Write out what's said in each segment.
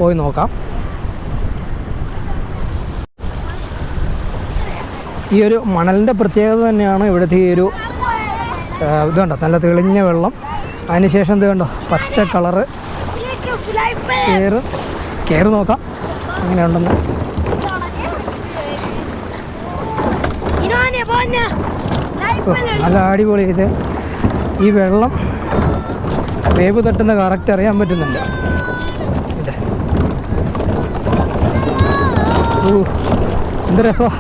പോയി നോക്കാം. ഈ ഒരു മണലിൻ്റെ പ്രത്യേകത തന്നെയാണ് ഇവിടുത്തെ ഈ ഒരു ഇത് കണ്ടോ, നല്ല തെളിഞ്ഞ വെള്ളം. അതിനുശേഷം ഇത് കണ്ടോ പച്ച കളറ്. കയറി നോക്കാം എങ്ങനെയുണ്ടെന്ന്. നല്ല അടിപൊളി. ഇത് ഈ വെള്ളം വേവ് തട്ടുന്ന കറക്റ്റ് അറിയാൻ പറ്റുന്നില്ല. എന്ത് രസമാണ്.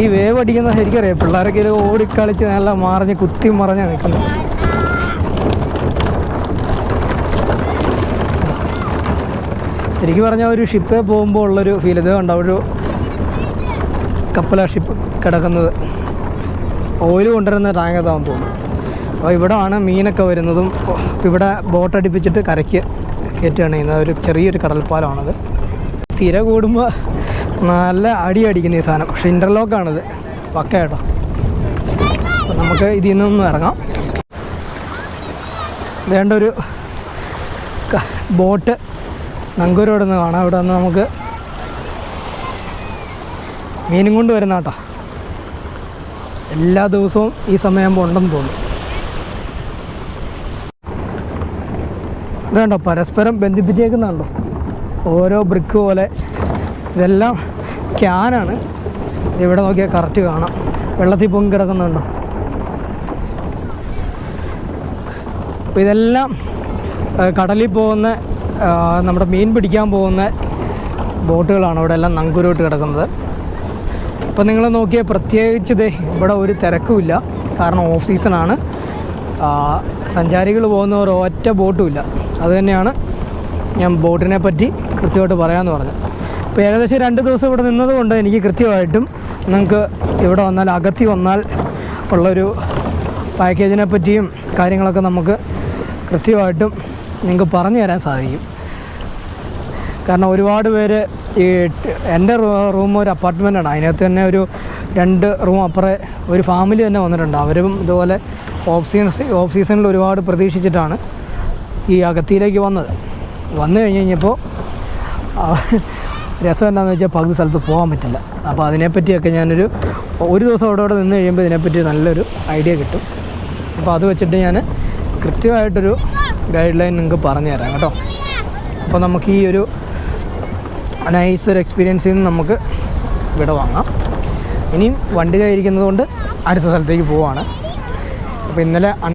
ഈ വേവ് അടിക്കുന്ന ശരിക്കറിയാം. പിള്ളേരൊക്കെ ഓടിക്കളിച്ച് നല്ല മറിഞ്ഞ് കുത്തി മറിഞ്ഞാണ് നിൽക്കുന്നത്. ശരിക്കും പറഞ്ഞാൽ ഒരു ഷിപ്പിൽ പോകുമ്പോൾ ഉള്ളൊരു ഫീൽ. ഇത് കണ്ടോ, ഒരു കപ്പല ഷിപ്പ് കിടക്കുന്നത്. ഓയിൽ കൊണ്ടുവരുന്ന ടാങ്കത്താണെന്ന് തോന്നുന്നു. അപ്പോൾ ഇവിടെ ആണ് മീനൊക്കെ വരുന്നതും. ഇവിടെ ബോട്ടടിപ്പിച്ചിട്ട് കരയ്ക്ക് കയറ്റുകയാണ് ചെയ്യുന്നത്. ഒരു ചെറിയൊരു കടൽപ്പാലമാണത്. തിര കൂടുമ്പോൾ നല്ല അടിക്കുന്ന ഈ സാധനം. പക്ഷേ ഇൻ്റർലോക്കാണിത്. പക്ക കേട്ടോ. അപ്പോൾ നമുക്ക് ഇതിൽ നിന്നൊന്ന് ഇറങ്ങാം. വേണ്ട ഒരു ബോട്ട് നങ്കൂരോട് നിന്ന് കാണാം. ഇവിടെ നിന്ന് നമുക്ക് മീനും കൊണ്ട് വരുന്ന കേട്ടോ. എല്ലാ ദിവസവും ഈ സമയമാകുമ്പോൾ ഉണ്ടെന്ന് തോന്നുന്നു. ഇതുണ്ടോ പരസ്പരം ബന്ധിപ്പിച്ചേക്കുന്നുണ്ടോ, ഓരോ ബ്രിക്ക് പോലെ. ഇതെല്ലാം ക്യാനാണ്. ഇവിടെ നോക്കിയാൽ കറക്റ്റ് കാണാം. വെള്ളത്തിൽ പൊങ്ങി കിടക്കുന്നുണ്ടോ. അപ്പോൾ ഇതെല്ലാം കടലിൽ പോകുന്ന നമ്മുടെ മീൻ പിടിക്കാൻ പോകുന്ന ബോട്ടുകളാണ് ഇവിടെ എല്ലാം നങ്കൂരോട്ട് കിടക്കുന്നത്. അപ്പോൾ നിങ്ങൾ നോക്കിയാൽ പ്രത്യേകിച്ച് ഇവിടെ ഒരു തിരക്കുമില്ല. കാരണം ഓഫ് സീസണാണ്. സഞ്ചാരികൾ പോകുന്നവർ ഒറ്റ ബോട്ടുമില്ല. അതുതന്നെയാണ് ഞാൻ ബോട്ടിനെ പറ്റി കൃത്യമായിട്ട് പറയാമെന്ന് പറഞ്ഞത്. അപ്പോൾ ഏകദേശം 2 ദിവസം ഇവിടെ നിന്നതുകൊണ്ട് എനിക്ക് കൃത്യമായിട്ടും നിങ്ങൾക്ക് ഇവിടെ വന്നാൽ, അകത്തി വന്നാൽ ഉള്ളൊരു പാക്കേജിനെ പറ്റിയും കാര്യങ്ങളൊക്കെ നമുക്ക് കൃത്യമായിട്ടും നിങ്ങൾക്ക് പറഞ്ഞു തരാൻ സാധിക്കും. കാരണം ഒരുപാട് പേര് ഈ എൻ്റെ റൂം ഒരു അപ്പാർട്ട്മെൻറ്റാണ്. അതിനകത്ത് തന്നെ ഒരു 2 റൂം അപ്പുറം ഒരു ഫാമിലി തന്നെ വന്നിട്ടുണ്ട്. അവരും ഇതുപോലെ ഓഫ് സീസണിൽ ഒരുപാട് പ്രതീക്ഷിച്ചിട്ടാണ് ഈ അകത്തിയിലേക്ക് വന്നത്. വന്നു കഴിഞ്ഞപ്പോൾ രസം എന്താണെന്ന് വെച്ചാൽ പകുതി സ്ഥലത്ത് പോകാൻ പറ്റില്ല. അപ്പോൾ അതിനെപ്പറ്റിയൊക്കെ ഒരു ദിവസം അവിടെ നിന്ന് കഴിയുമ്പോൾ ഇതിനെപ്പറ്റി നല്ലൊരു ഐഡിയ കിട്ടും. അപ്പോൾ അത് വെച്ചിട്ട് ഞാൻ കൃത്യമായിട്ടൊരു ഗൈഡ് ലൈൻ നിങ്ങൾക്ക് പറഞ്ഞു തരാം കേട്ടോ. അപ്പോൾ നമുക്ക് ഈ ഒരു നൈസ് ഒരു എക്സ്പീരിയൻസിൽ നിന്ന് നമുക്ക് ഇവിടെ വാങ്ങാം. ഇനിയും വണ്ടി കയറിയിരിക്കുന്നത് കൊണ്ട് അടുത്ത സ്ഥലത്തേക്ക് പോവാണ്. അപ്പോൾ ഇന്നലെ